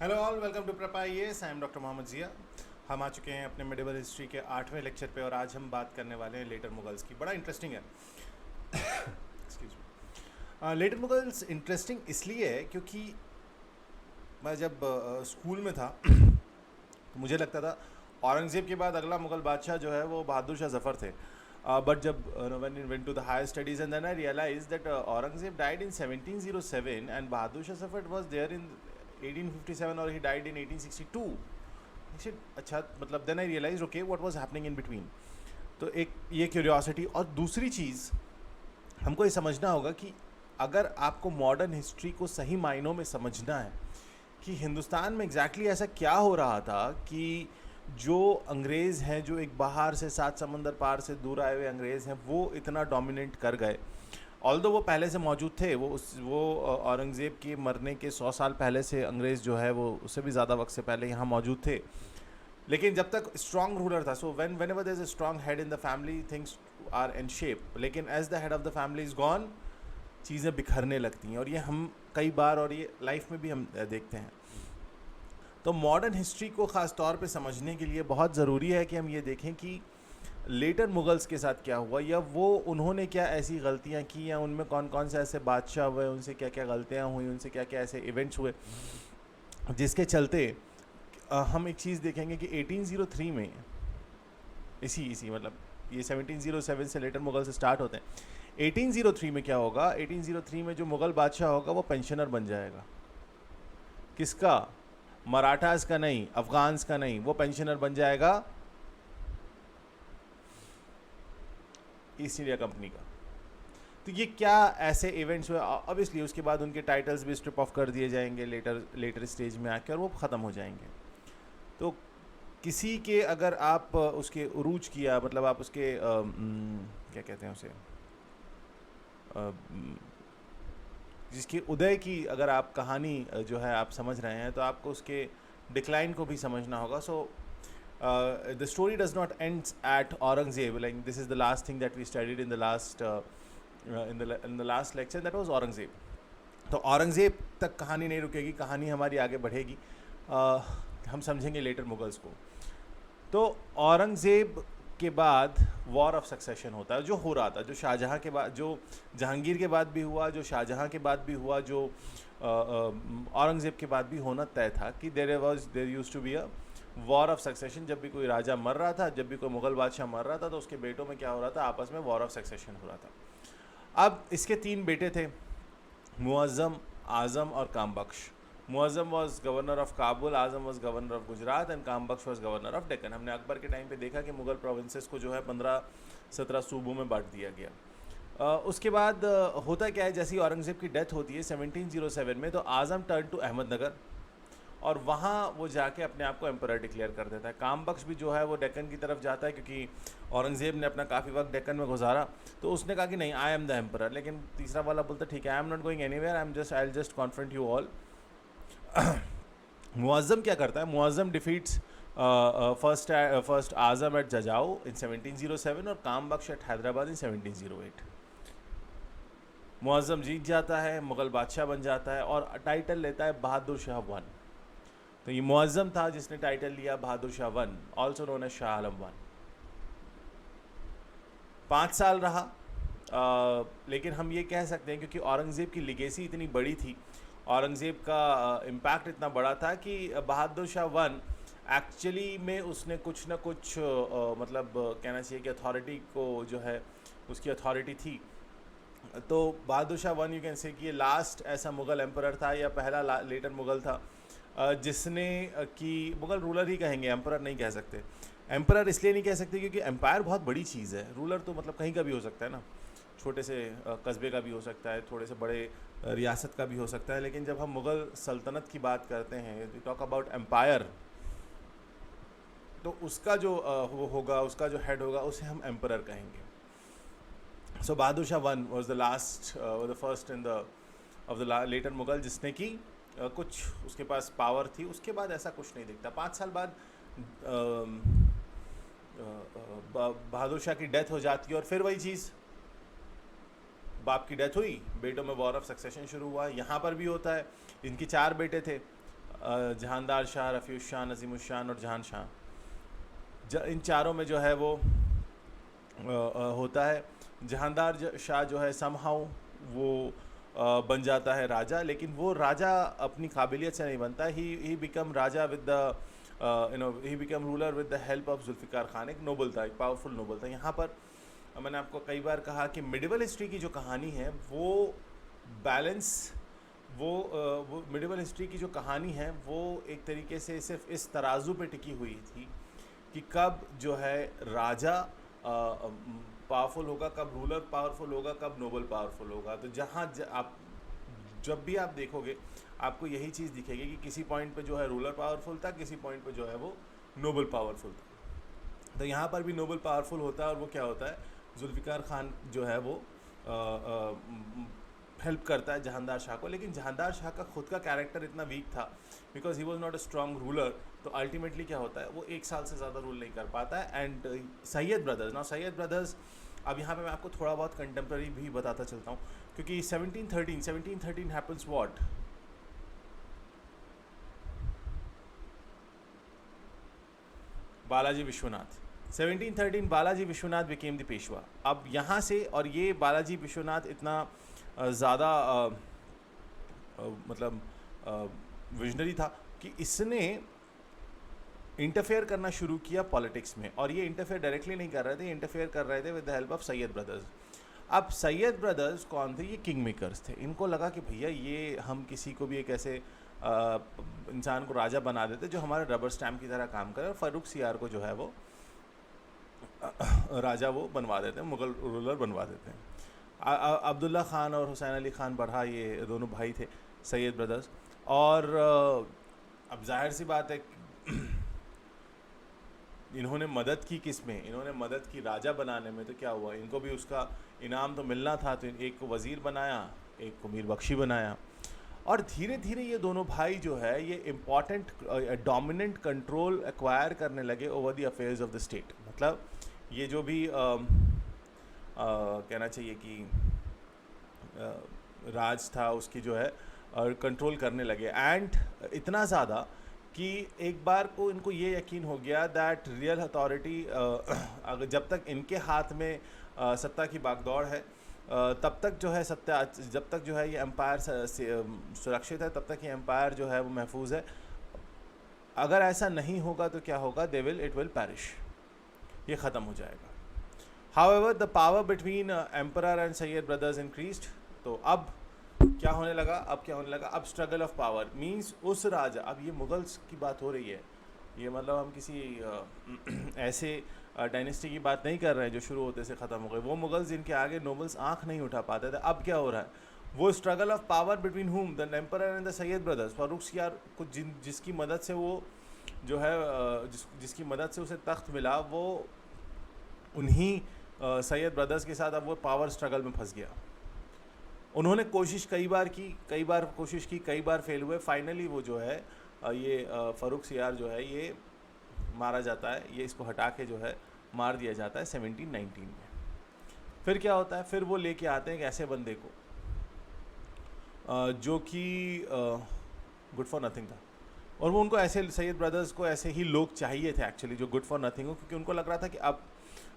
Hello all, welcome to Prepp IAS. I am doctor Mohammad Zia. हम आ चुके हैं अपने मेडिवल हिस्ट्री के 8वें लेक्चर पे और आज हम बात करने वाले हैं लेटर मुगल्स की। बड़ा इंटरेस्टिंग है। Excuse me. Later Mughals interesting इसलिए है क्योंकि मैं जब स्कूल में था तो मुझे लगता था औरंगज़ेब के बाद अगला मुगल बादशाह जो है वो बहादुर शाह जफ़र थे। बट जब when I went to the higher studies and then I realized that Aurangzeb died in 1707 and Bahadur Shah Zafar was there in 1857 or he died in 1862. I said, अच्छा मतलब then I realized okay what was happening in between. तो एक ये curiosity. और दूसरी चीज़ हमको ये समझना होगा कि अगर आपको मॉडर्न हिस्ट्री को सही मायनों में समझना है कि हिंदुस्तान में एग्जैक्टली ऐसा क्या हो रहा था कि जो अंग्रेज़ हैं, जो एक बाहर से 7 समंदर पार से दूर आए हुए अंग्रेज़ हैं, वो इतना डोमिनेट कर गए। ऑल्दो वो पहले से मौजूद थे, वो औरंगज़ेब के मरने के 100 साल पहले से अंग्रेज़ जो है वो उससे भी ज़्यादा वक्त से पहले यहाँ मौजूद थे। लेकिन जब तक स्ट्रॉन्ग रूलर था, so whenever there is a strong head in the family things are in shape. लेकिन as the head of the family is gone, चीज़ें बिखरने लगती हैं। और ये हम कई बार, और ये लाइफ में भी हम देखते हैं। तो मॉडर्न हिस्ट्री को ख़ास तौर पे समझने के लिए बहुत ज़रूरी है कि हम ये देखें कि लेटर मुगल्स के साथ क्या हुआ, या वो उन्होंने क्या ऐसी गलतियाँ की, या उनमें कौन कौन से ऐसे बादशाह हुए, उनसे क्या क्या गलतियाँ हुई, उनसे क्या क्या ऐसे इवेंट्स हुए जिसके चलते हम एक चीज़ देखेंगे कि 1803 में इसी मतलब ये 1707 से लेटर मुगल से स्टार्ट होते हैं। 1803 में क्या होगा? 1803 में जो मुगल बादशाह होगा वो पेंशनर बन जाएगा। किसका? मराठास का नहीं, अफगान्स का नहीं, वो पेंशनर बन जाएगा ईस्ट इंडिया कंपनी का। तो ये क्या ऐसे इवेंट्स हुए? ऑब्वियसली उसके बाद उनके टाइटल्स भी स्ट्रिप ऑफ कर दिए जाएंगे लेटर स्टेज में आके, और वो ख़त्म हो जाएंगे। तो किसी के अगर आप उसके उरूज किया, मतलब आप उसके क्या कहते हैं उसे, जिसके उदय की अगर आप कहानी जो है आप समझ रहे हैं, तो आपको उसके डिक्लाइन को भी समझना होगा। सो the story does not end at Aurangzeb. Like this is the last thing that we studied in the last in the last lecture, that was Aurangzeb. तो औरंगज़ेब तक कहानी नहीं रुकेगी, कहानी हमारी आगे बढ़ेगी। हम समझेंगे लेटर मुगल्स को। तो औरंगज़ेब के बाद वॉर ऑफ सक्सेशन होता है, जो हो रहा था, जो शाहजहाँ के बाद, जो जहांगीर के बाद भी हुआ, जो शाहजहाँ के बाद भी हुआ, जो औरंगज़ेब के बाद भी होना तय था कि there used to be a war of succession. जब भी कोई राजा मर रहा था, जब भी कोई मुगल बादशाह मर रहा था, तो उसके बेटों में क्या हो रहा था? आपस में वॉर ऑफ सक्सेशन हो रहा था। अब इसके 3 बेटे थे, मुअज़्ज़म, आज़म और Kambakhsh. Muazzam was governor of Kabul, Azam was governor of Gujarat and Kambakhsh was governor of Deccan. हमने अकबर के टाइम पे देखा कि मुगल प्रोविंसेस को जो है 15-17 सूबों में बांट दिया गया। उसके बाद होता क्या है, जैसी औरंगज़ेब की डेथ होती है 1707 में, तो आज़म टर्न टू अहमदनगर और वहाँ वो जाके अपने आप को एम्परर डिक्लेयर कर देता है। कामबख्श भी जो है वो डेक्कन की तरफ जाता है, क्योंकि औरंगज़ेब ने अपना काफ़ी वक्त डेक्कन में गुजारा, तो उसने कहा कि नहीं, आई एम द एम्परर। लेकिन तीसरा वाला बोलता ठीक है, I am not going anywhere, I will just confront you all. Muazzam क्या करता है? मुअज़्ज़म डिफीट्स फर्स्ट आज़म एट जजाऊ इन 1707 और कामबख्श एट हैदराबाद इन 1708। मुअज़्ज़म जीत जाता है, मुग़ल बादशाह बन जाता है और टाइटल लेता है बहादुर शाह वन। तो ये मुअज़्ज़म था जिसने टाइटल लिया Bahadur Shah one, also known as Shah Alam one. 5 साल रहा। लेकिन हम ये कह सकते हैं क्योंकि औरंगज़ेब की लिगेसी इतनी बड़ी थी, औरंगज़ेब का इम्पैक्ट इतना बड़ा था कि बहादुर शाह वन एक्चुअली में उसने कुछ ना कुछ मतलब कहना चाहिए कि अथॉरिटी को जो है उसकी अथॉरिटी थी। तो Bahadur Shah one, you can say कि ये लास्ट ऐसा मुग़ल एम्परर था या पहला लेटर मुग़ल था जिसने कि मुग़ल रूलर ही कहेंगे, एम्परर नहीं कह सकते। एम्परर इसलिए नहीं कह सकते क्योंकि एम्पायर बहुत बड़ी चीज़ है। रूलर तो मतलब कहीं का भी हो सकता है ना, छोटे से कस्बे का भी हो सकता है, थोड़े से बड़े रियासत का भी हो सकता है। लेकिन जब हम मुग़ल सल्तनत की बात करते हैं, वी टॉक अबाउट एम्पायर, तो उसका जो वो होगा, उसका जो हेड होगा, उसे हम एम्परर कहेंगे। So Bahadur Shah one was the last, the first in the of the later Mughal जिसने कि कुछ उसके पास पावर थी। उसके बाद ऐसा कुछ नहीं दिखता। 5 साल बाद बहादुर शाह की डेथ हो जाती है और फिर वही चीज़, बाप की डेथ हुई, बेटों में वॉर ऑफ सक्सेशन शुरू हुआ। यहाँ पर भी होता है। इनके 4 बेटे थे, जहानदार शाह, रफ़ीउश शाह, नज़ीमुश शाह और जहान शाह, इन चारों में जो है वो होता है। जहानदार शाह जो है समहाउ वो बन जाता है राजा, लेकिन वो राजा अपनी काबिलियत से नहीं बनता। He become raja with the he become ruler with the help of Zulfiqar Khan. एक नोबल था, एक पावरफुल नोबल था। यहाँ पर मैंने आपको कई बार कहा कि मिडिवल हिस्ट्री की जो कहानी है वो बैलेंस, वो मिडिवल हिस्ट्री की जो कहानी है वो एक तरीके से सिर्फ इस तराजू पे टिकी हुई थी कि कब जो है राजा पावरफुल होगा, कब रूलर पावरफुल होगा, कब नोबल पावरफुल होगा। तो आप जब भी आप देखोगे आपको यही चीज़ दिखेगी कि किसी पॉइंट पे जो है रूलर पावरफुल था, किसी पॉइंट पे जो है वो नोबल पावरफुल था। तो यहाँ पर भी नोबल पावरफुल होता है, और वो क्या होता है, जुल्फ़िकार खान जो है वो हेल्प करता है जहानदार शाह को। लेकिन जहानदार शाह का खुद का कैरेक्टर इतना वीक था, because he was not a strong ruler. तो अल्टीमेटली क्या होता है, वो 1 साल से ज़्यादा रूल नहीं कर पाता है। एंड सैयद ब्रदर्स, अब यहाँ पे मैं आपको थोड़ा बहुत कंटेम्प्रेरी भी बताता चलता हूँ, क्योंकि 1713 happens what, Balaji Vishwanath. 1713 Balaji Vishwanath became the Peshwa. अब यहाँ से, और ये बालाजी विश्वनाथ इतना ज़्यादा मतलब विजनरी था कि इसने इंटरफेयर करना शुरू किया पॉलिटिक्स में। और ये इंटरफेयर डायरेक्टली नहीं कर रहे थे, इंटरफेयर कर रहे थे with the help of Syed brothers. अब सैयद ब्रदर्स कौन थे? ये किंग मेकर्स थे। इनको लगा कि भैया ये हम किसी को भी एक ऐसे इंसान को राजा बना देते जो हमारे रबर स्टैम्प की तरह काम करे, और फ़ारूक सियार को जो है वो राजा वो बनवा देते हैं, मुग़ल रूलर बनवा देते हैं। अब्दुल्ला ख़ान और हुसैन अली ख़ान बरहा ये दोनों भाई थे सैयद ब्रदर्स। और अब जाहिर सी बात है इन्होंने मदद की किस में, इन्होंने मदद की राजा बनाने में। तो क्या हुआ, इनको भी उसका इनाम तो मिलना था। तो एक को वज़ीर बनाया, एक को मीर बख्शी बनाया। और धीरे धीरे ये दोनों भाई जो है ये इम्पॉर्टेंट डोमिनेंट कंट्रोल एक्वायर करने लगे over the affairs of the state. मतलब ये जो भी कहना चाहिए कि राज था उसकी जो है और कंट्रोल करने लगे। एंड इतना ज़्यादा कि एक बार को इनको ये यकीन हो गया दैट रियल अथॉरिटी अगर जब तक इनके हाथ में सत्ता की बागदौड़ है तब तक जो है सत्ता, जब तक जो है ये एम्पायर सुरक्षित है तब तक ये एम्पायर जो है वो महफूज है। अगर ऐसा नहीं होगा तो क्या होगा, इट विल पैरिश, ये ख़त्म हो जाएगा। However, the power between emperor and Sayyid brothers increased। तो अब क्या होने लगा, अब स्ट्रगल ऑफ पावर मींस उस राजा, अब ये मुगल्स की बात हो रही है, ये मतलब हम किसी ऐसे डायनेस्टी की बात नहीं कर रहे हैं जो शुरू होते से ख़त्म हो गए। वो मुगल्स जिनके आगे नोबल्स आँख नहीं उठा पाते थे। अब क्या हो रहा है, वो स्ट्रगल ऑफ पावर बिटवीन हुम, the emperor and the Syed brothers. Farooq सियार को जिसकी मदद से वो जो है जिसकी मदद से उसे तख्त मिला, वो उन्हीं सैयद ब्रदर्स के साथ अब वो पावर स्ट्रगल में फंस गया। उन्होंने कोशिश कई बार कोशिश की, कई बार फेल हुए। फाइनली वो जो है ये फ़ारूक सियार जो है ये मारा जाता है, ये इसको हटा के जो है मार दिया जाता है 1719 में। फिर क्या होता है, फिर वो लेके आते हैं एक ऐसे बंदे को जो कि गुड फॉर नथिंग था। और वो उनको ऐसे सैयद ब्रदर्स को ऐसे ही लोग चाहिए थे एक्चुअली जो गुड फॉर नथिंग हो, क्योंकि उनको लग रहा था कि अब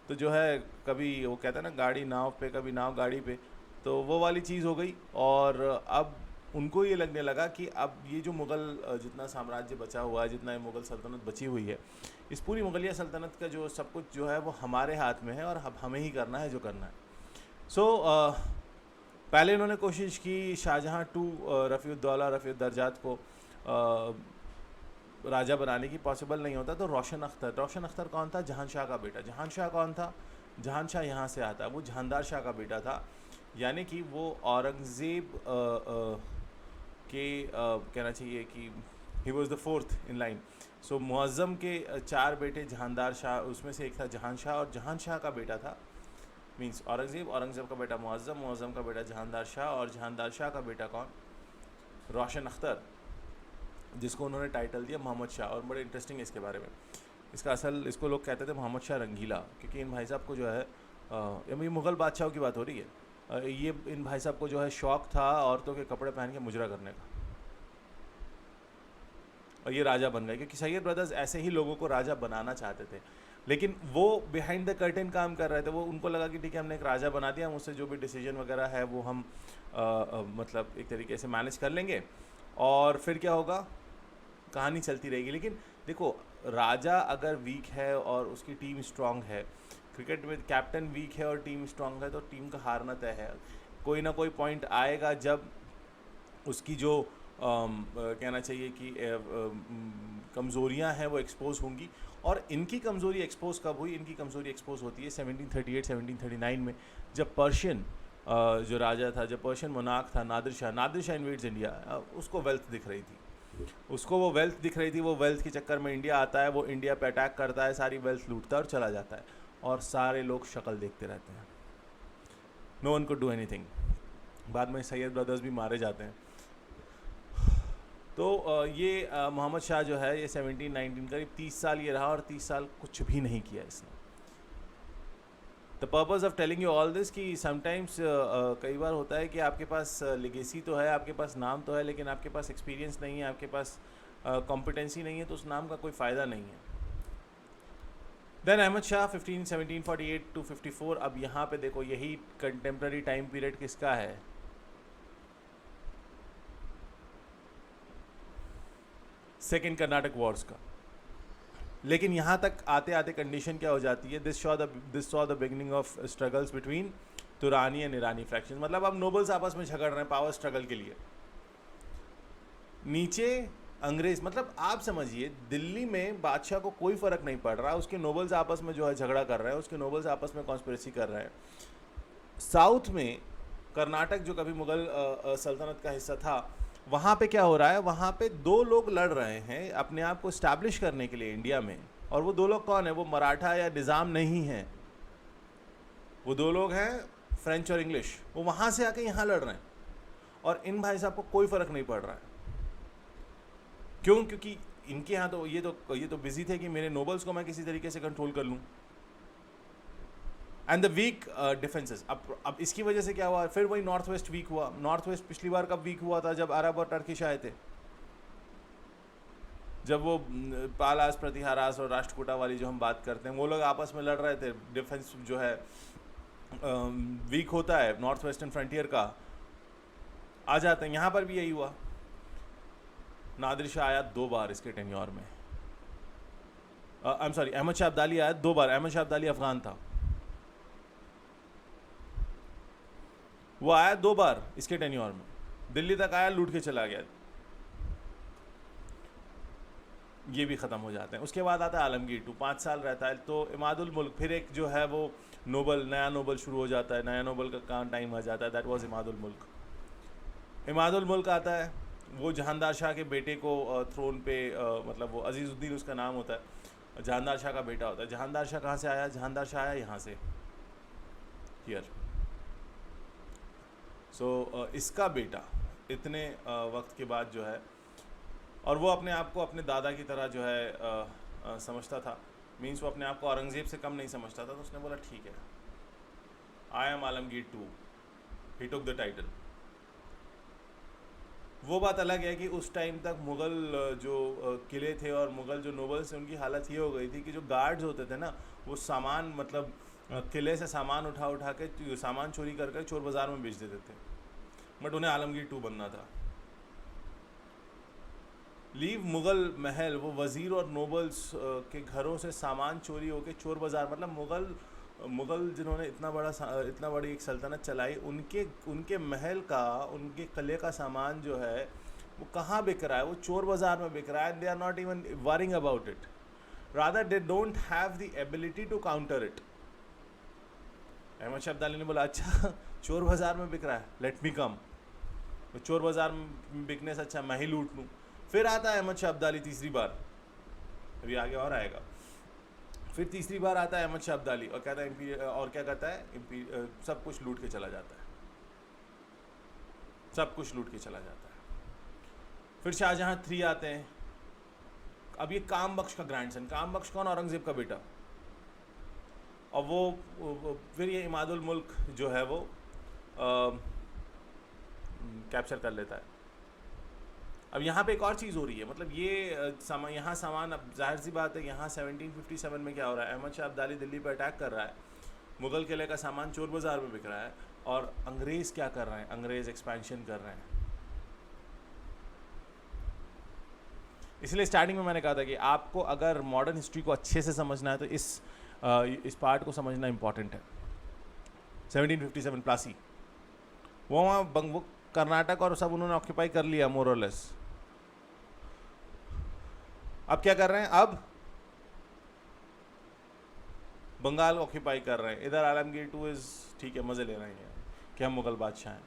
तो जो है कभी वो कहते हैं ना गाड़ी नाव पे, कभी नाव गाड़ी पे, तो वो वाली चीज़ हो गई। और अब उनको ये लगने लगा कि अब ये जो मुग़ल जितना साम्राज्य बचा हुआ है, जितना ये मुग़ल सल्तनत बची हुई है, इस पूरी मुग़लिया सल्तनत का जो सब कुछ जो है वो हमारे हाथ में है और अब हमें ही करना है जो करना है। सो पहले इन्होंने कोशिश की शाहजहाँ टू रफ़ीउद्दौला रफ़ीउद्दरजात को राजा बनाने की, पॉसिबल नहीं होता। तो रोशन अख्तर कौन था? जहानशाह का बेटा। जहानशाह कौन था? जहानशाह यहाँ से आता है, वो जहानदार शाह का बेटा था, यानी कि वो औरंगज़ेब के कहना चाहिए कि he was the fourth in line. So Muazzam के 4 बेटे जहानदार शाह, उसमें से एक था जहानशाह, और जहानशाह का बेटा था मींस औरंगज़ेब का बेटा मुअज़्ज़म का बेटा जहानदार शाह, और जहानदार शाह का बेटा कौन? रोशन अख्तर, जिसको उन्होंने टाइटल दिया मोहम्मद शाह। और बड़े इंटरेस्टिंग इसके बारे में, इसको लोग कहते थे मोहम्मद शाह रंगीला, क्योंकि इन भाई साहब को जो है ये मुग़ल बादशाहों की बात हो रही है, ये इन भाई साहब को जो है शौक़ था औरतों के कपड़े पहन के मुजरा करने का। ये राजा बन गए, क्योंकि सैयद ब्रदर्स ऐसे ही लोगों को राजा बनाना चाहते थे, लेकिन वो बिहाइंड द कर्टेन काम कर रहे थे। वो उनको लगा कि ठीक है, हमने एक राजा बना दिया, मुझसे जो भी डिसीजन वगैरह है वो हम मतलब एक तरीके से मैनेज कर लेंगे, और फिर क्या होगा, कहानी चलती रहेगी। लेकिन देखो, राजा अगर वीक है और उसकी टीम स्ट्रांग है, क्रिकेट में कैप्टन वीक है और टीम स्ट्रांग है, तो टीम का हारना तय है। कोई ना कोई पॉइंट आएगा जब उसकी जो कहना चाहिए कि कमज़ोरियाँ हैं वो एक्सपोज होंगी। और इनकी कमज़ोरी एक्सपोज कब हुई? इनकी कमज़ोरी एक्सपोज होती है 1738-1739 में, जब पर्शियन जो राजा था, जब पर्शियन मोनार्क था नादिर शाह इन्वेड्स इंडिया, उसको वेल्थ दिख रही थी, उसको वो वेल्थ दिख रही थी। वो वेल्थ के चक्कर में इंडिया आता है, वो इंडिया पे अटैक करता है, सारी वेल्थ लूटता है और चला जाता है, और सारे लोग शक्ल देखते रहते हैं। No one could do anything. बाद में सैयद ब्रदर्स भी मारे जाते हैं। तो ये मोहम्मद शाह जो है, ये 1719 करीब 30 साल ये रहा, और 30 साल कुछ भी नहीं किया इसने। The purpose of telling you all this कि समटाइम्स कई बार होता है कि आपके पास लेगेसी तो है, आपके पास नाम तो है, लेकिन आपके पास एक्सपीरियंस नहीं है, आपके पास कॉम्पिटेंसी नहीं है, तो उस नाम का कोई फ़ायदा नहीं है। Then Ahmad Shah 1748 to 54। अब यहाँ पे देखो, यही कंटेम्प्रेरी टाइम पीरियड किसका है? सेकेंड कर्नाटक वॉर्स का। लेकिन यहाँ तक आते आते कंडीशन क्या हो जाती है? This saw the beginning of struggles between तुरानी and Irani fraction. मतलब अब नोबल्स आपस में झगड़ रहे हैं पावर स्ट्रगल के लिए। नीचे अंग्रेज, मतलब आप समझिए, दिल्ली में बादशाह को कोई फ़र्क नहीं पड़ रहा, उसके नोबल्स आपस में जो है झगड़ा कर रहे हैं, उसके नोबल्स आपस में कॉन्स्पिरेसी कर रहे हैं। साउथ में कर्नाटक, जो कभी मुग़ल सल्तनत का हिस्सा था, वहाँ पे क्या हो रहा है? वहाँ पे दो लोग लड़ रहे हैं अपने आप को इस्टेब्लिश करने के लिए इंडिया में, और वो दो लोग कौन है? वो मराठा या निज़ाम नहीं हैं, वो दो लोग हैं फ्रेंच और इंग्लिश। वो वहाँ से आके यहाँ लड़ रहे हैं, और इन भाई साहब को कोई फ़र्क नहीं पड़ रहा है। क्यों? क्योंकि इनके यहाँ तो ये तो बिजी थे कि मेरे नोबल्स को मैं किसी तरीके से कंट्रोल कर लूँ, एंड द वीक डिफेंसेस। अब इसकी वजह से क्या हुआ? फिर वही नॉर्थ वेस्ट वीक हुआ। नॉर्थ वेस्ट पिछली बार कब वीक हुआ था? जब अरब और टर्किश आए थे, जब वो पालास, प्रतिहारास और राष्ट्रकूटा वाली जो हम बात करते हैं, वो लोग आपस में लड़ रहे थे। डिफेंस जो है वीक होता है नॉर्थ वेस्टर्न फ्रंटियर का, आ जाते हैं। यहाँ पर भी यही हुआ। नादिर शाह आया 2 बार इसके टेन्योर में। I am sorry, Ahmad Shah Abdali आया 2 बार। अहमद शाह अब्दाली अफगान था, वो आया 2 बार इसके टेन्योर में। दिल्ली तक आया, लूट के चला गया। ये भी ख़त्म हो जाते हैं। उसके बाद आता है आलमगीर 2, 5 साल रहता है। तो इमादुल मुल्क, फिर एक जो है वो नोबल, नया नोबल शुरू हो जाता है, नया नोबल का काम टाइम आ जाता है। दैट वाज इमादुल मुल्क। इमादुल मुल्क आता है, वो जहानदार शाह के बेटे को थ्रोन पे, मतलब वो अजीज़ुद्दीन उसका नाम होता है, जहानदार शाह का बेटा होता है। जहानदार शाह कहाँ से आया? जहानदार शाह आया यहाँ से, हियर। सो इसका बेटा इतने वक्त के बाद जो है, और वो अपने आप को अपने दादा की तरह जो है समझता था, मीन्स वो अपने आप को औरंगज़ेब से कम नहीं समझता था। तो उसने बोला ठीक है, I am Alamgir 2, he took the title. वो बात अलग है कि उस टाइम तक मुग़ल जो किले थे और मुग़ल जो नोबल्स थे, उनकी हालत ये हो गई थी कि जो गार्ड्स होते थे ना, वो सामान, मतलब किले से सामान उठा के, सामान चोरी कर चोर बाज़ार में बेच देते थे। बट उन्हें आलमगीर 2 बनना था। लीव मुग़ल महल, वो वज़ीर और नोबल्स के घरों से सामान चोरी होके चोर बाज़ार, मतलब मुग़ल जिन्होंने इतना बड़ी एक सल्तनत चलाई, उनके महल का, उनके किले का सामान जो है वो कहाँ बिक रहा है? वो चोर बाज़ार में बिक रहा है। They are not even worrying about it, rather they don't have the ability to counter it. Ahmad Shah Abdali ने बोला अच्छा चोर बाज़ार में बिक रहा है, लेट मी कम। तो चोर बाज़ार में बिकने से अच्छा मैं ही लूट लूँ। फिर आता है अहमद शाह अब्दाली तीसरी बार, अभी आगे और आएगा। फिर तीसरी बार आता है अहमद शाह अब्दाली और कहता है और क्या कहता है? सब कुछ लूट के चला जाता है, सब कुछ लूट के चला जाता है। फिर शाहजहाँ 3 आते हैं। अब ये काम बख्श का ग्रैंडसन, काम बख्श कौन? औरंगज़ेब का बेटा। और वो फिर ये इमादुल मुल्क जो है वो कैप्चर कर लेता है। अब यहाँ पे एक और चीज़ हो रही है, मतलब ये यहाँ सामान, अब जाहिर सी बात है यहाँ 1757 में क्या हो रहा है, अहमद शाह अब्दाली दिल्ली पर अटैक कर रहा है, मुग़ल किले का सामान चोर बाज़ार में बिक रहा है, और अंग्रेज़ क्या कर रहे हैं, अंग्रेज़ एक्सपेंशन कर रहे हैं। इसलिए स्टार्टिंग में मैंने कहा था कि आपको अगर मॉडर्न हिस्ट्री को अच्छे से समझना है तो इस पार्ट को समझना इंपॉर्टेंट है। 1757 प्लासी, वो वहाँ कर्नाटक और सब उन्होंने ऑक्यूपाई कर लिया मोर और लेस। अब क्या कर रहे हैं, अब बंगाल ऑक्यूपाई कर रहे हैं। इधर आलमगीर टू इज ठीक है, मज़े ले रहे हैं कि हम मुग़ल बादशाह हैं।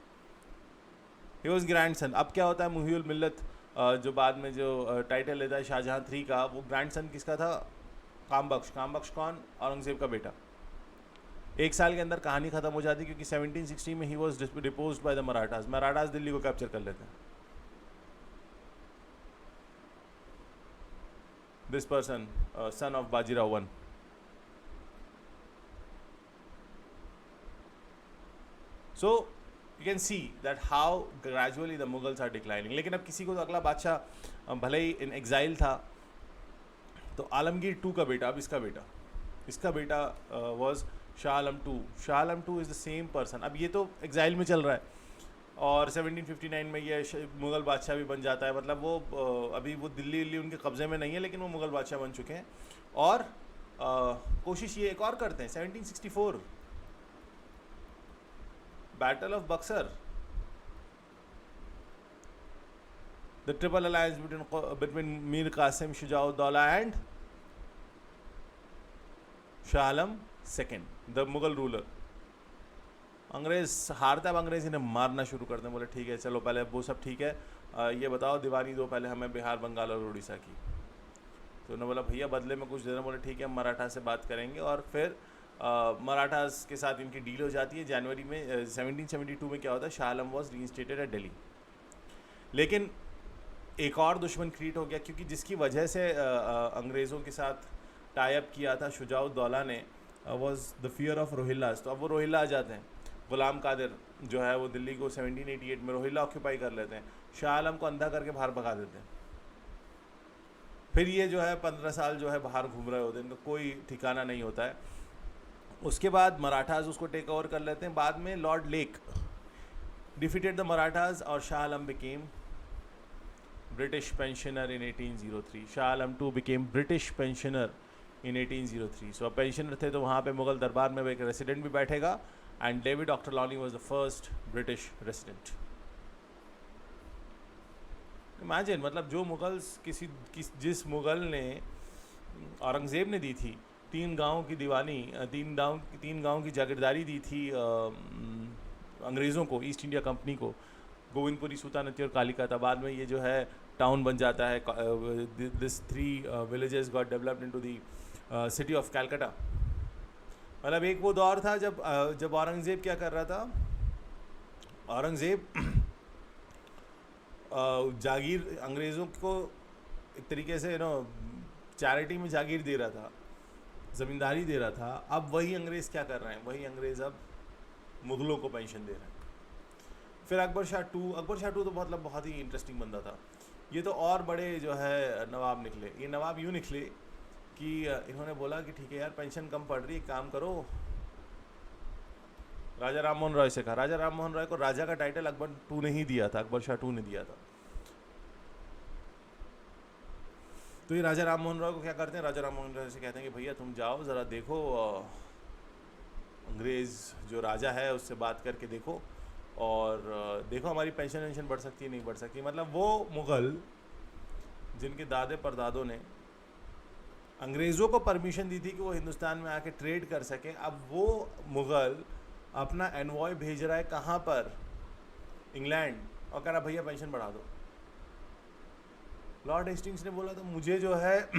He was grand son. अब क्या होता है, मुहिउल मिल्लत जो बाद में जो टाइटल लेता है शाहजहाँ 3 का, वो ग्रैंड सन किसका था, कामबख्श। कामबख्श कौन, औरंगज़ेब का बेटा। एक साल के अंदर कहानी ख़त्म हो जाती, क्योंकि 1760 में he was deposed by the Marathas. Marathas Delhi को कैप्चर कर लेते हैं। This person son of Bajirao I। So you can see that how gradually the Mughals are declining. लेकिन अब किसी को तो अगला बादशाह भले ही इन एग्जाइल था, तो आलमगीर 2 का बेटा, अब इसका बेटा was Shah Alam 2। Shah Alam 2 is the same person. अब ये तो एग्जाइल में चल रहा है, और 1759 में ये मुग़ल बादशाह भी बन जाता है। मतलब वो अभी वो दिल्ली उनके कब्ज़े में नहीं है, लेकिन वो मुग़ल बादशाह बन चुके हैं। और कोशिश ये एक और करते हैं, 1764 battle of Buxar, the triple alliance between Mir Qasim, Shujauddaula and Shah Alam II, the Mughal ruler. अंग्रेज़ हारता है, अब अंग्रेज़ इन्हें मारना शुरू करते हैं। बोले ठीक है चलो, पहले वो सब ठीक है, ये बताओ दीवानी दो पहले हमें बिहार, बंगाल और उड़ीसा की। तो उन्होंने बोला भैया बदले में कुछ देना। बोले ठीक है, मराठा से बात करेंगे। और फिर मराठास के साथ इनकी डील हो जाती है। जनवरी में 1772 में क्या होता है, Shah Alam was reinstated eight Delhi. लेकिन एक और दुश्मन क्रिएट हो गया, क्योंकि जिसकी वजह से अंग्रेज़ों के साथ टाई अप किया था शुजाउद्दौला ने, वॉज द फियर ऑफ रोहिल्लास। तो अब वो रोहिल्ला आ जाते हैं। गुलाम कादिर जो है वो दिल्ली को 1788 में रोहिल्ला ऑक्यूपाई कर लेते हैं। शाह आलम को अंधा करके बाहर भगा देते हैं। फिर ये जो है 15 साल जो है बाहर घूम रहे होते हैं, इनका कोई ठिकाना नहीं होता है। उसके बाद मराठास उसको टेक ओवर कर लेते हैं। बाद में Lord lake defeated the Marathas और Shah Alam became British pensioner इन 1803। Shah Alam 2 became British pensioner इन 1803। सो अब पेंशनर थे तो वहाँ पे मुग़ल दरबार में एक रेसिडेंट भी बैठेगा, and David Ochterlony was the first British resident. Imagine, मतलब जो मुग़ल्स जिस मुग़ल ने औरंगज़ेब ने दी थी 3 गाँव की दीवानी, 3 गाँव की जागीरदारी दी थी अंग्रेज़ों को, ईस्ट इंडिया कंपनी को, गोविंदपुरी, सुल्तानती और कालिकता। बाद में ये जो है टाउन बन जाता है। This 3 villages got developed into the city of Calcutta. मतलब एक वो दौर था जब औरंगज़ेब क्या कर रहा था, औरंगज़ेब जागीर अंग्रेज़ों को एक तरीके से चैरिटी में जागीर दे रहा था, ज़मींदारी दे रहा था। अब वही अंग्रेज़ क्या कर रहे हैं, वही अंग्रेज़ अब मुग़लों को पेंशन दे रहे हैं। फिर अकबर शाह 2 तो मतलब बहुत ही इंटरेस्टिंग बंदा था। ये तो और बड़े जो है नवाब निकले। ये नवाब यूँ निकले कि इन्होंने बोला कि ठीक है यार, पेंशन कम पड़ रही है, काम करो। राजा राम मोहन रॉय से कहा। राजा राम मोहन रॉय को राजा का टाइटल अकबर 2 ने ही दिया था, अकबर शाह 2 ने दिया था। तो ये राजा राम मोहन रॉय को क्या करते हैं, राजा राम मोहन रॉय से कहते हैं कि भैया तुम जाओ ज़रा देखो, अंग्रेज़ जो राजा है उससे बात करके देखो, और देखो हमारी पेंशन बढ़ सकती है नहीं बढ़ सकती। मतलब वो मुग़ल जिनके दादे परदादों ने अंग्रेज़ों को परमिशन दी थी कि वो हिंदुस्तान में आके ट्रेड कर सकें, अब वो मुग़ल अपना एनवॉय भेज रहा है कहाँ पर, इंग्लैंड, और कह रहा भैया पेंशन बढ़ा दो। लॉर्ड हेस्टिंग्स ने बोला तो मुझे जो है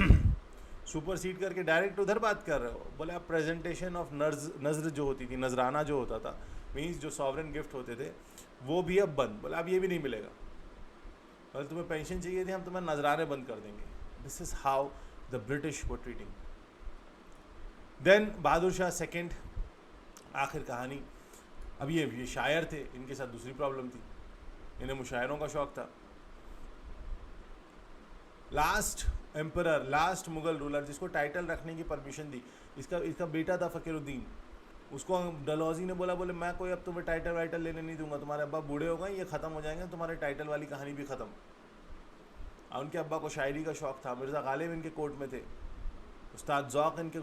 सुपरसीड करके डायरेक्ट उधर बात कर रहे हो। बोले अब प्रेजेंटेशन ऑफ नज़र जो होती थी, नजराना जो होता था, मीन्स जो सॉवरेन गिफ्ट होते थे, वो भी अब बंद। बोले अब ये भी नहीं मिलेगा, बोले तुम्हें पेंशन चाहिए थी, हम तुम्हें नजराने बंद कर देंगे। This is how the British were treating. Then Bahadur Shah 2, आखिर कहानी। अब ये शायर थे, इनके साथ दूसरी प्रॉब्लम थी, इन्हें मुशायरों का शौक़ था। Last emperor, last Mughal ruler जिसको टाइटल रखने की परमिशन दी, इसका बेटा था फ़कीरुद्दीन। उसको डलहौजी ने बोला, बोले मैं कोई अब तुम्हें टाइटल वाइटल लेने नहीं दूंगा, तुम्हारे अब्बा बूढ़े हो गए, ये ख़त्म हो जाएंगे, तुम्हारे टाइटल वाली कहानी भी ख़त्म। उनके अब्बा को शायरी का शौक़ था, मिर्ज़ा गालिब इनके कोर्ट में थे, उस्ताद ज़ौक़ इनके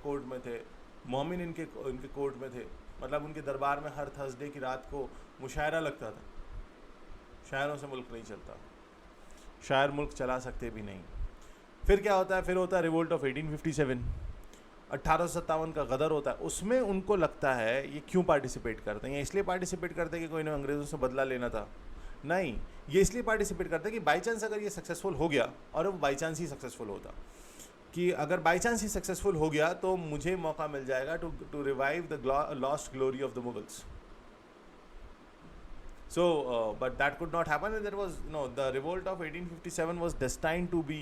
कोर्ट में थे, मोमिन इनके कोर्ट में थे। मतलब उनके दरबार में हर थर्सडे की रात को मुशायरा लगता था। शायरों से मुल्क नहीं चलता, शायर मुल्क चला सकते भी नहीं। फिर क्या होता है, फिर होता है रिवोल्ट ऑफ 1857, 1857 का गदर होता है। उसमें उनको लगता है ये क्यों पार्टिसिपेट करते हैं, ये इसलिए पार्टिसिपेट करते हैं कि कोई ने अंग्रेज़ों से बदला लेना था, नहीं, ये इसलिए पार्टिसिपेट करते हैं कि बाई चांस अगर ये सक्सेसफुल हो गया, और वो बाई चांस ही सक्सेसफुल होता, कि अगर बाई चांस ही सक्सेसफुल हो गया तो मुझे मौका मिल जाएगा to revive the lost glory of the Mughals. So, but that could not happen, and there was the revolt of 1857 was destined to be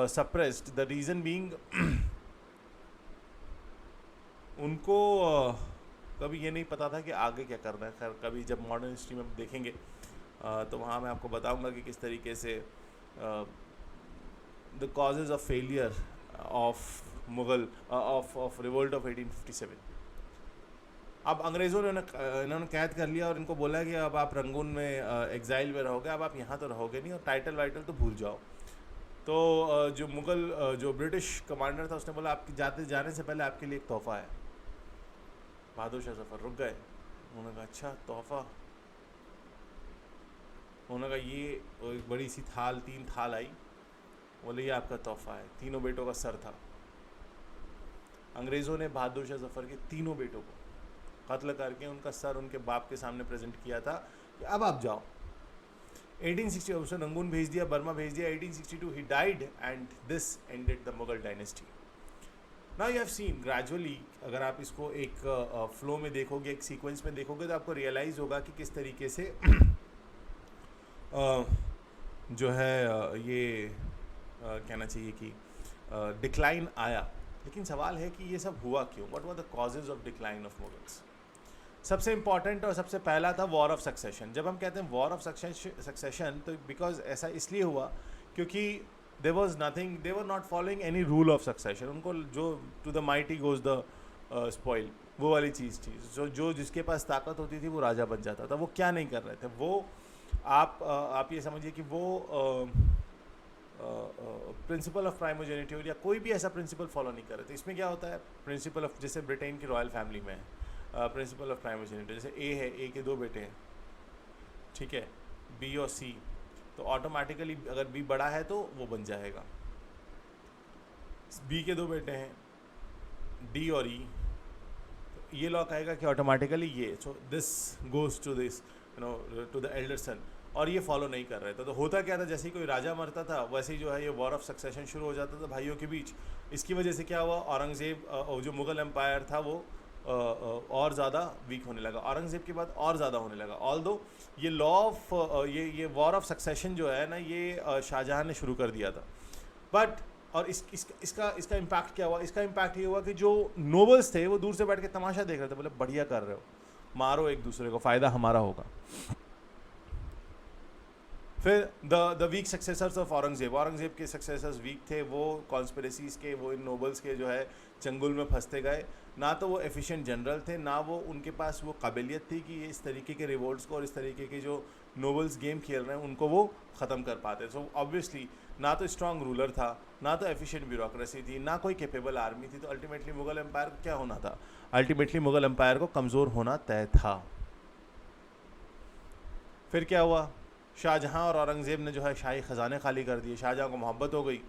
suppressed. The reason being, उनको कभी ये नहीं पता था कि आगे क्या करना है। खैर कभी जब मॉडर्न हिस्ट्री में देखेंगे तो वहाँ मैं आपको बताऊंगा कि किस तरीके से the causes of failure of Mughal of revolt of 1857। अब अंग्रेज़ों ने इन्होंने कैद कर लिया और इनको बोला कि अब आप रंगून में एग्ज़ाइल में रहोगे, अब आप यहाँ तो रहोगे नहीं, और टाइटल वाइटल तो भूल जाओ। तो जो मुग़ल जो ब्रिटिश कमांडर था उसने बोला आपकी जाने से पहले आपके लिए एक तोहफ़ा है। बहादुर शाह ज़फ़र रुक गए, उन्होंने कहा अच्छा तोहफ़ा। उन्होंने कहा ये एक बड़ी सी थाल, 3 थाल आई, बोले ये आपका तोहफ़ा है। तीनों बेटों का सर था। अंग्रेज़ों ने बहादुर शाह ज़फ़र के तीनों बेटों को कत्ल करके उनका सर उनके बाप के सामने प्रेजेंट किया था कि अब आप जाओ। 1860 उसने रंगून भेज दिया, बर्मा भेज दिया। 1862 he died and this ended the Mughal dynasty. Now you have seen gradually, अगर आप इसको एक फ्लो में देखोगे, एक सीक्वेंस में देखोगे, तो आपको रियलाइज़ होगा कि किस तरीके से जो है ये कहना चाहिए कि डिक्लाइन आया। लेकिन सवाल है कि ये सब हुआ क्यों, what were the causes of decline of Mughals. सबसे इंपॉर्टेंट और सबसे पहला था वॉर ऑफ सक्सेशन। जब हम कहते हैं वॉर ऑफ सक्सेशन तो बिकॉज ऐसा इसलिए हुआ क्योंकि there was nothing, they were not following any rule of succession. उनको जो to the mighty goes the spoil, वो वाली चीज़ थी। जो जिसके पास ताकत होती थी वो राजा बन जाता था। वो क्या नहीं कर रहे थे, वो आप ये समझिए कि वो प्रिंसिपल ऑफ प्राइमोजेनिटी या कोई भी ऐसा प्रिंसिपल फॉलो नहीं कर रहे थे। इसमें क्या होता है, प्रिंसिपल ऑफ, जैसे ब्रिटेन की रॉयल फैमिली में है प्रिंसिपल ऑफ प्राइमोजेनिटी, जैसे ए है, ए के 2 बेटे हैं, ठीक है, बी और सी, तो ऑटोमेटिकली अगर बी बड़ा है तो वो बन जाएगा। बी के 2 बेटे हैं, डी और ई, तो ये लॉ कहेगा कि ऑटोमेटिकली ये, so this goes to this to the elder son, और ये फॉलो नहीं कर रहे थे। तो होता क्या था, जैसे ही कोई राजा मरता था वैसे ही जो है ये वॉर ऑफ सक्सेशन शुरू हो जाता था भाइयों के बीच। इसकी वजह से क्या हुआ, औरंगज़ेब जो मुग़ल एम्पायर था वो और ज़्यादा वीक होने लगा। औरंगज़ेब के बाद और ज़्यादा होने लगा। ऑल्दो ये लॉ ऑफ ये वॉर ऑफ सक्सेशन जो है ना, ये शाहजहाँ ने शुरू कर दिया था, बट और इसका इम्पैक्ट क्या हुआ, इसका इम्पैक्ट ये हुआ कि जो नोबल्स थे वो दूर से बैठ के तमाशा देख रहे थे, बोले बढ़िया कर रहे हो, मारो एक दूसरे को, फ़ायदा हमारा होगा। फिर the weak successors of Aurangzeb के सक्सेसर्स वीक थे, वो कॉन्स्पिरेसीज़ के, वो इन नोबल्स के जो है चंगुल में फंसते गए। ना तो वो एफिशिएंट जनरल थे, ना वो उनके पास वो काबिलियत थी कि ये इस तरीके के रिवोल्ट्स को और इस तरीके के जो नोबल्स गेम खेल रहे हैं उनको वो ख़त्म कर पाते। सो ऑब्वियसली ना तो स्ट्रॉन्ग रूलर था, ना तो एफिशिएंट ब्यूरोक्रेसी थी, ना कोई कैपेबल आर्मी थी। तो अल्टीमेटली मुग़ल एम्पायर को क्या होना था, अल्टीमेटली मुग़ल एम्पायर को कमज़ोर होना तय था। फिर क्या हुआ, शाहजहाँ और औरंगज़ेब ने जो है शाही ख़जाने खाली कर दिए। शाहजहाँ को मोहब्बत हो गई तो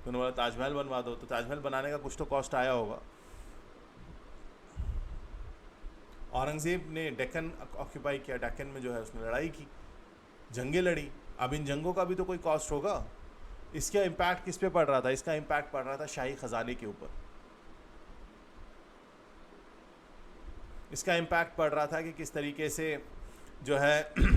उन्होंने बोला ताजमहल बनवा दो। तो ताजमहल बनाने का कुछ तो कॉस्ट आया होगा। औरंगज़ेब ने डेक्कन ऑक्यूपाई किया, डेक्कन में जो है उसने लड़ाई की, जंगें लड़ी। अब इन जंगों का भी तो कोई कॉस्ट होगा। इसका इम्पैक्ट किस पे पड़ रहा था, इसका इम्पैक्ट पड़ रहा था शाही ख़जाने के ऊपर। इसका इम्पैक्ट पड़ रहा था कि किस तरीके से जो है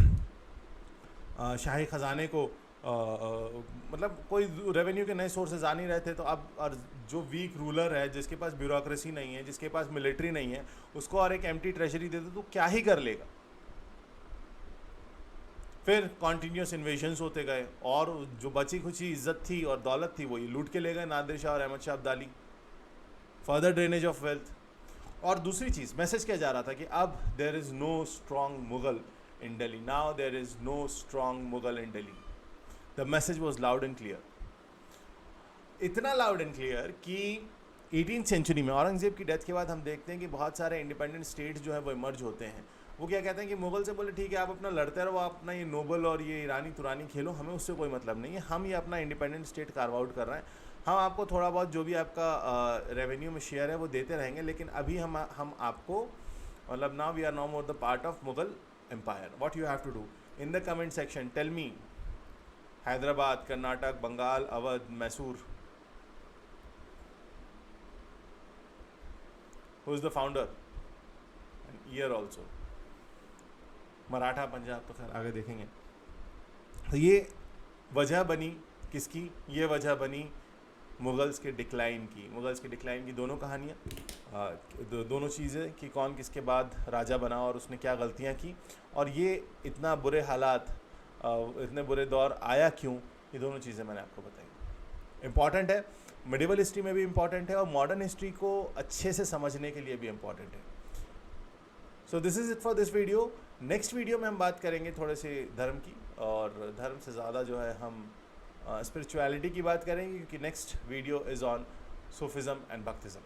शाही ख़जाने को मतलब कोई रेवेन्यू के नए सोर्सेज आ नहीं रहे थे। तो अब और जो वीक रूलर है, जिसके पास ब्यूरोक्रेसी नहीं है, जिसके पास मिलिट्री नहीं है, उसको और एक एम्प्टी ट्रेजरी दे दो तो क्या ही कर लेगा। फिर कॉन्टीन्यूस इन्वेजन्स होते गए और जो बची खुची इज्जत थी और दौलत थी वो ये लूट के ले गए नादिर शाह और Ahmad Shah Abdali. Further drainage of wealth. और दूसरी चीज़ मैसेज क्या जा रहा था कि अब there is no strong Mughal in Delhi. Now there is no strong Mughal in Delhi. The message was loud and clear. इतना लाउड एंड क्लियर कि 18th सेंचुरी में औरंगज़ेब की डेथ के बाद हम देखते हैं कि बहुत सारे इंडिपेंडेंट स्टेट्स जो है वो इमर्ज होते हैं. वो क्या कहते हैं कि मुगल से बोले ठीक है आप अपना लड़ते रहो, आप अपना ये नोबल और ये ईरानी तुरानी खेलो, हमें उससे कोई मतलब नहीं है, हम ये अपना इंडिपेंडेंट स्टेट कार्व आउट कर रहे हैं, हम आपको थोड़ा बहुत जो भी आपका रेवेन्यू में शेयर है वो देते रहेंगे, लेकिन अभी हम आपको मतलब now we are no more the part of Mughal empire. What you have to do in the comment section, tell me Hyderabad, Karnataka, Bengal, Awadh, Mysore, who is the founder and year also. Maratha, Punjab तो खैर आगे देखेंगे. तो ये वजह बनी किसकी? ये वजह बनी मुगल्स के डिक्लाइन की. मुगल्स के डिक्लाइन की दोनों कहानियाँ, दोनों चीज़ें कि कौन किसके बाद राजा बना और उसने क्या गलतियाँ की, और ये इतना बुरे हालात, इतने बुरे दौर आया क्यों, ये दोनों चीज़ें मैंने आपको बताई. इम्पॉर्टेंट है, मिडिवल हिस्ट्री में भी इम्पॉर्टेंट है और मॉडर्न हिस्ट्री को अच्छे से समझने के लिए भी इम्पॉर्टेंट है. So this is it for this video. Next video में हम बात करेंगे थोड़े से धर्म की, और धर्म से ज़्यादा जो है हम स्पिरिचुअलिटी की बात करेंगे, क्योंकि next video is on Sufism and Bhaktism.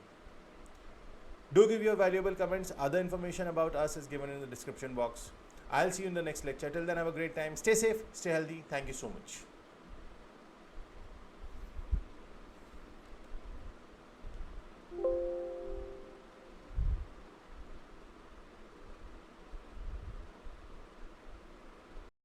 Do give your valuable comments. Other information about us is given in the description box. I'll see you in the next lecture. Till then, have a great time. Stay safe, stay healthy. Thank you so much.